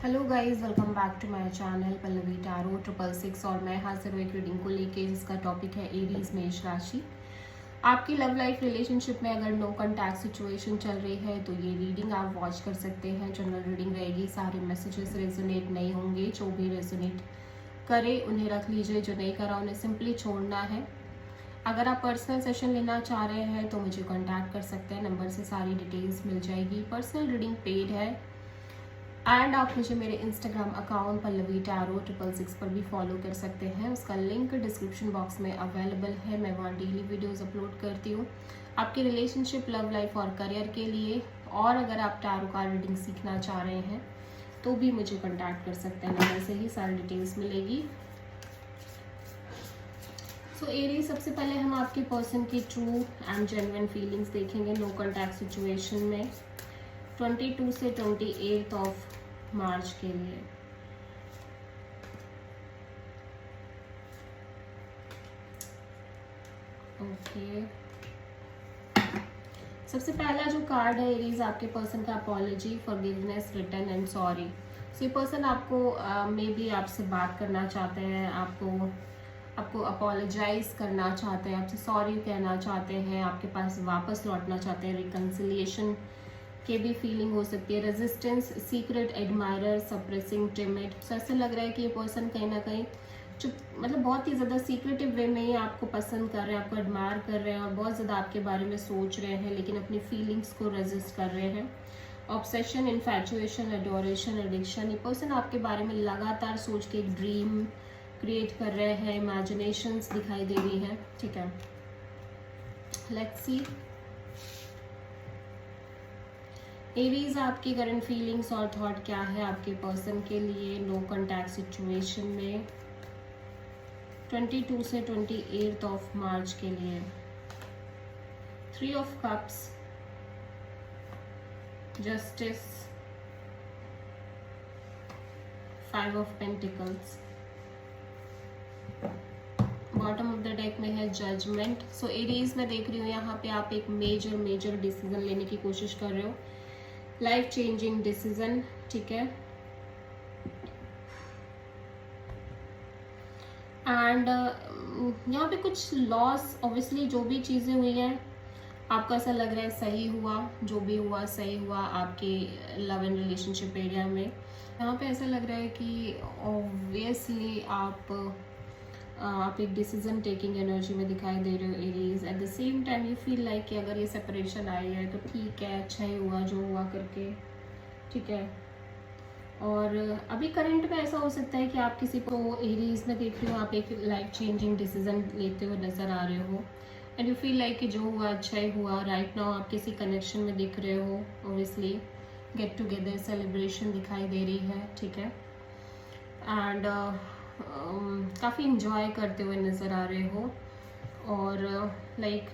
Hello guys, welcome back to my channel Pallavi tarot 666 और मैं हाजिर हूँ एक रीडिंग को लेके जिसका टॉपिक है एरीज मेष राशि। आपकी लव लाइफ रिलेशनशिप में अगर नो कॉन्टैक्ट सिचुएशन चल रही है तो ये रीडिंग आप वॉच कर सकते हैं। जनरल रीडिंग रहेगी, सारे मैसेजेस रेजोनेट नहीं होंगे। जो भी रेजोनेट करे उन्हें रख लीजिए, जो नहीं करा उन्हें सिंपली छोड़ना है। अगर आप पर्सनल सेशन लेना चाह रहे हैं तो मुझे कॉन्टैक्ट कर सकते हैं, नंबर से सारी डिटेल्स मिल जाएगी। पर्सनल रीडिंग पेड है एंड आप मुझे मेरे इंस्टाग्राम अकाउंट पल्लवी टैरो 666 पर भी फॉलो कर सकते हैं। उसका लिंक डिस्क्रिप्शन बॉक्स में अवेलेबल है। मैं वहाँ डेली वीडियोस अपलोड करती हूँ आपकी रिलेशनशिप, लव लाइफ और करियर के लिए। और अगर आप टैरो का रीडिंग सीखना चाह रहे हैं तो भी मुझे कॉन्टैक्ट कर सकते हैं, नंबर से ही सारी डिटेल्स मिलेगी। सो एरीज, सबसे पहले हम आपके पर्सन की ट्रू एंड जेन्युइन फीलिंग्स देखेंगे नो कॉन्टैक्ट सिचुएशन में 22 से 28 ऑफ मार्च के लिए। ओके, सबसे पहला जो कार्ड है एरीज, आपके पर्सन का apology, forgiveness, return and sorry. So ये पर्सन आपको मे बी आपसे बात करना चाहते हैं, आपको अपोलोजाइज करना चाहते हैं, आपसे सॉरी कहना चाहते हैं, आपके पास वापस लौटना चाहते हैं। रिकन्सिलिएशन के भी फीलिंग हो सकती है। Resistance, secret admirer, suppressing, timid. तो ऐसा लग रहा है कि ये पर्सन कहीं ना कहीं चुप, मतलब बहुत ही ज़्यादा सीक्रेटिव वे में ही आपको पसंद कर रहे हैं, आपको एडमायर कर रहे हैं और बहुत ज़्यादा आपके बारे में सोच रहे हैं, लेकिन अपनी फीलिंग्स को रेजिस्ट कर रहे हैं। Obsession, infatuation, adoration, addiction. ये पर्सन आपके बारे में लगातार सोच के एक ड्रीम क्रिएट कर रहे हैं, इमेजिनेशंस दिखाई दे रही हैं। ठीक है, लेट्स सी एरीज, आपकी करंट फीलिंग्स और थॉट क्या है आपके पर्सन के लिए नो कॉन्टैक्ट सिचुएशन में 22 से 28 ऑफ मार्च के लिए। 3 of cups, justice, 5 of pentacles, bottom of the deck में है जजमेंट। सो एरीज, मैं देख रही हूँ यहाँ पे आप एक मेजर डिसीजन लेने की कोशिश कर रहे हो, लाइफ चेंजिंग डिसीजन। ठीक है, एंड यहाँ पे कुछ लॉस, ऑब्वियसली जो भी चीज़ें हुई हैं आपको ऐसा लग रहा है सही हुआ, जो भी हुआ सही हुआ आपके लव एंड रिलेशनशिप एरिया में। यहाँ पे ऐसा लग रहा है कि ऑब्वियसली आप एक डिसीजन टेकिंग एनर्जी में दिखाई दे रहे हो Aries. At the same time you feel like कि अगर ये सेपरेशन आई है तो ठीक है, अच्छा ही हुआ जो हुआ करके। ठीक है, और अभी करंट में ऐसा हो सकता है कि आप किसी को एरीज में देख रहे हो, आप एक लाइफ चेंजिंग डिसीजन लेते हुए नजर आ रहे हो एंड यू फील लाइक कि जो हुआ अच्छा ही हुआ। राइट नाउ आप किसी कनेक्शन में दिख रहे हो, ऑब्वियसली गेट टुगेदर, सेलिब्रेशन दिखाई दे रही है। ठीक है, एंड काफ़ी इंजॉय करते हुए नज़र आ रहे हो और लाइक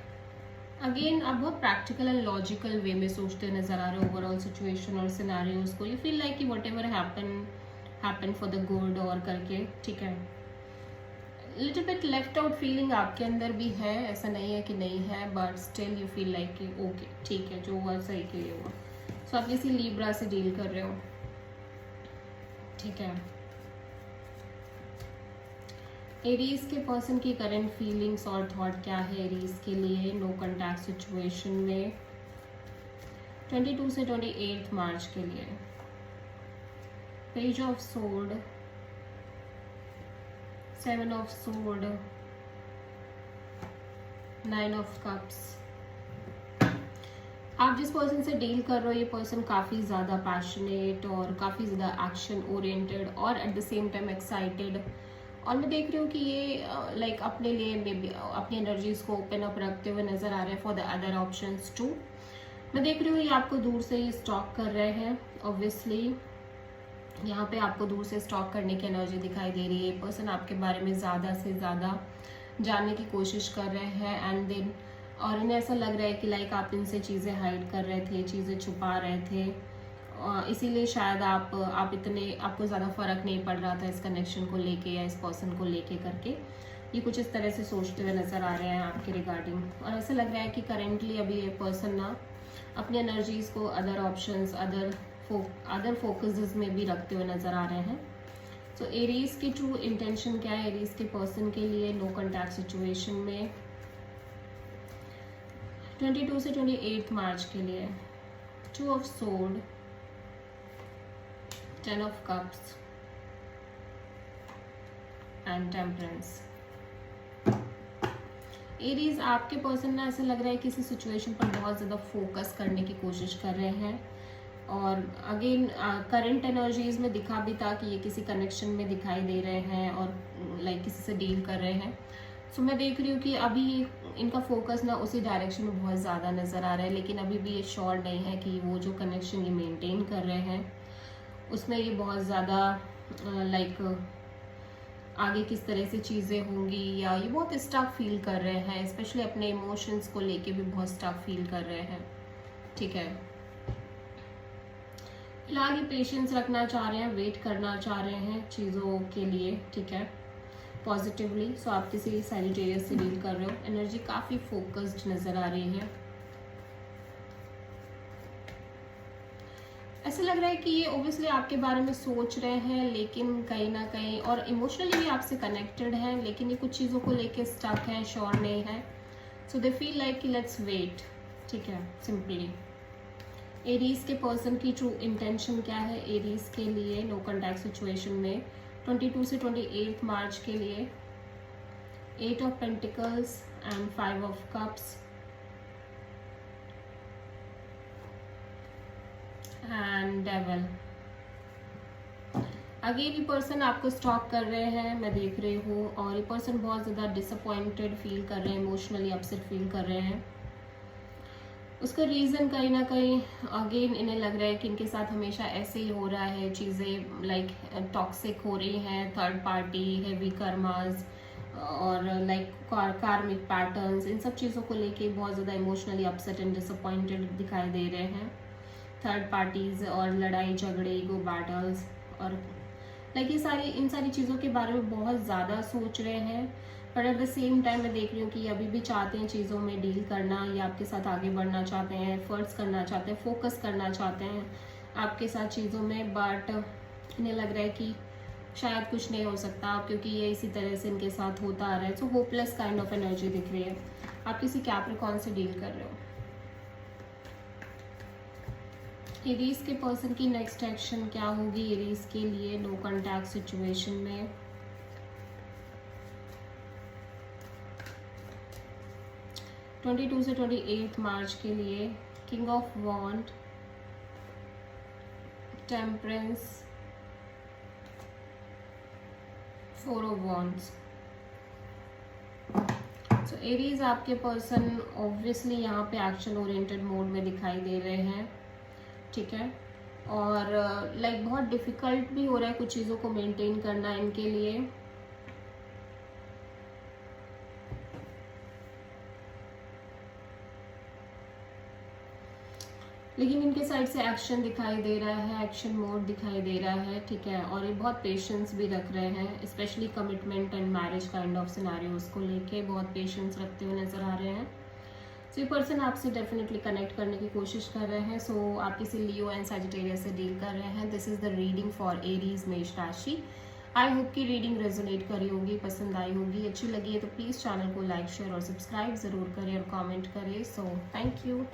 अगेन आप बहुत प्रैक्टिकल एंड लॉजिकल वे में सोचते नजर आ रहे हो ओवरऑल सिचुएशन और सिनेरियोज को। यू फील लाइक कि what ever happen for the good और करके। ठीक है, little bit left out feeling आपके अंदर भी है, ऐसा नहीं है कि नहीं है, but still you feel like कि ओके ठीक है, जो हुआ सही के लिए हुआ। सो आप किसी लिब्रा से डील कर रहे हो। ठीक है, एरीज के पर्सन की करंट फीलिंग्स और थॉट क्या है एरीज के लिए नो कॉन्टैक्ट सिचुएशन में 22 से 28 मार्च के लिए। Page of sword, 7 of sword, 9 of cups. आप जिस पर्सन से डील कर रहे हो ये पर्सन काफ़ी ज़्यादा पैशनेट और काफ़ी ज़्यादा एक्शन ओरिएंटेड और at the same time excited. और मैं देख रही हूँ कि ये लाइक अपने लिए मे बी अपनी एनर्जीज को ओपन अप रखते हुए नजर आ रहे हैं for the other options too. मैं देख रही हूँ ये आपको दूर से ही स्टॉक कर रहे हैं, ऑब्वियसली यहाँ पे आपको दूर से स्टॉक करने की एनर्जी दिखाई दे रही है। पर्सन आपके बारे में ज़्यादा से ज़्यादा जानने की कोशिश कर रहे हैं एंड देन और इन्हें ऐसा लग रहा है कि लाइक आप इनसे चीज़ें हाइड कर रहे थे, चीज़ें छुपा रहे थे, इसीलिए शायद आपको ज़्यादा फर्क नहीं पड़ रहा था इस कनेक्शन को लेके या इस पर्सन को लेके करके। ये कुछ इस तरह से सोचते हुए नज़र आ रहे हैं आपके रिगार्डिंग। और ऐसा लग रहा है कि करेंटली अभी ये पर्सन ना अपनी एनर्जीज को other options, other other focuses में भी रखते हुए नज़र आ रहे हैं। सो एरीज की ट्रू इंटेंशन क्या है एरीज के पर्सन के लिए नो कॉन्टैक्ट सिचुएशन में 22 से 28 मार्च के लिए? 2 of sword, 10 of cups and temperance. Aries आपके पर्सन ना ऐसा लग रहा है किसी सिचुएशन पर बहुत ज़्यादा फोकस करने की कोशिश कर रहे हैं, और अगेन करंट एनर्जीज में दिखा भी था कि ये किसी कनेक्शन में दिखाई दे रहे हैं और लाइक किसी से डील कर रहे हैं। सो मैं देख रही हूँ कि अभी इनका फोकस ना उसी डायरेक्शन में बहुत ज़्यादा नज़र आ रहा है, लेकिन अभी भी ये श्योर नहीं है कि वो जो कनेक्शन ये मेंटेन कर रहे हैं उसमें ये बहुत ज़्यादा लाइक आगे किस तरह से चीज़ें होंगी, या ये बहुत स्टक फील कर रहे हैं, स्पेशली अपने इमोशंस को लेके भी बहुत स्टक फील कर रहे हैं। ठीक है, फिलहाल ये पेशेंस रखना चाह रहे हैं, वेट करना चाह रहे हैं चीज़ों के लिए। ठीक है, पॉजिटिवली। सो आप किसी सैजिटेरियस से डील कर रहे हो, एनर्जी काफ़ी फोकस्ड नज़र आ रही है। ऐसा लग रहा है कि ये ओब्वियसली आपके बारे में सोच रहे हैं, लेकिन कहीं ना कहीं, और इमोशनली भी आपसे कनेक्टेड हैं, लेकिन ये कुछ चीज़ों को लेके स्टक हैं, श्योर नहीं है। सो दे फील लाइक कि लेट्स वेट। ठीक है, सिंपली। एरीज के पर्सन की ट्रू इंटेंशन क्या है एरीज के लिए नो कॉन्टैक्ट सिचुएशन में 22 से 28 मार्च के लिए? 8 of pentacles and 5 of cups and devil. Again ये पर्सन आपको स्टॉक कर रहे हैं, मैं देख रही हूँ, और ये पर्सन बहुत ज़्यादा डिसअपॉइंटेड फील कर रहे हैं, इमोशनली अपसेट फील कर रहे हैं। उसका रीज़न कहीं ना कहीं अगेन इन्हें लग रहा है कि इनके साथ हमेशा ऐसे ही हो रहा है, चीज़ें लाइक टॉक्सिक हो रही हैं, थर्ड पार्टी, हैवी कर्मास और लाइक कार्मिक पैटर्न्स, इन सब चीज़ों को लेके बहुत ज़्यादा इमोशनली अपसेट एंड डिसअपॉइंटेड दिखाई दे रहे हैं। थर्ड पार्टीज और लड़ाई झगड़े, ईगो बैटल्स, और लाइक ये इन सारी चीज़ों के बारे में बहुत ज़्यादा सोच रहे हैं। पर एट द सेम टाइम मैं देख रही हूँ कि अभी भी चाहते हैं चीज़ों में डील करना, या आपके साथ आगे बढ़ना चाहते हैं, एफर्ट्स करना चाहते हैं, फोकस करना चाहते हैं आपके साथ चीज़ों में, बट इन्हें लग रहा है कि शायद कुछ नहीं हो सकता, क्योंकि ये इसी तरह से इनके साथ होता आ रहा है। So hopeless kind of energy दिख रही है। आप किसी कैप्रिकॉर्न से डील कर रहे हो। एरीज के पर्सन की नेक्स्ट एक्शन क्या होगी एरीज के लिए नो कॉन्टैक्ट सिचुएशन में? – 22 से 28 मार्च के लिए? King of wand, temperance, 4 of wands. So Aries आपके पर्सन ऑब्वियसली यहाँ पे एक्शन ओरिएंटेड मोड में दिखाई दे रहे हैं। ठीक है, और लाइक बहुत डिफिकल्ट भी हो रहा है कुछ चीज़ों को मेंटेन करना इनके लिए। लेकिन इनके साइड से एक्शन दिखाई दे रहा है, एक्शन मोड दिखाई दे रहा है। ठीक है, और ये बहुत पेशेंस भी रख रहे हैं, specially commitment and marriage kind of scenarios को लेके बहुत पेशेंस रखते हुए नजर आ रहे हैं। सो ये पर्सन आपसे डेफिनेटली कनेक्ट करने की कोशिश कर रहे हैं। सो आप किसी लियो एंड सैजिटेरियस से डील कर रहे हैं। This is the reading for Aries मेष राशि। आई होप की रीडिंग रेजोनेट करी होगी, पसंद आई होगी, अच्छी लगी है तो प्लीज़ चैनल को लाइक, शेयर और सब्सक्राइब ज़रूर करें और कमेंट करें। So thank you.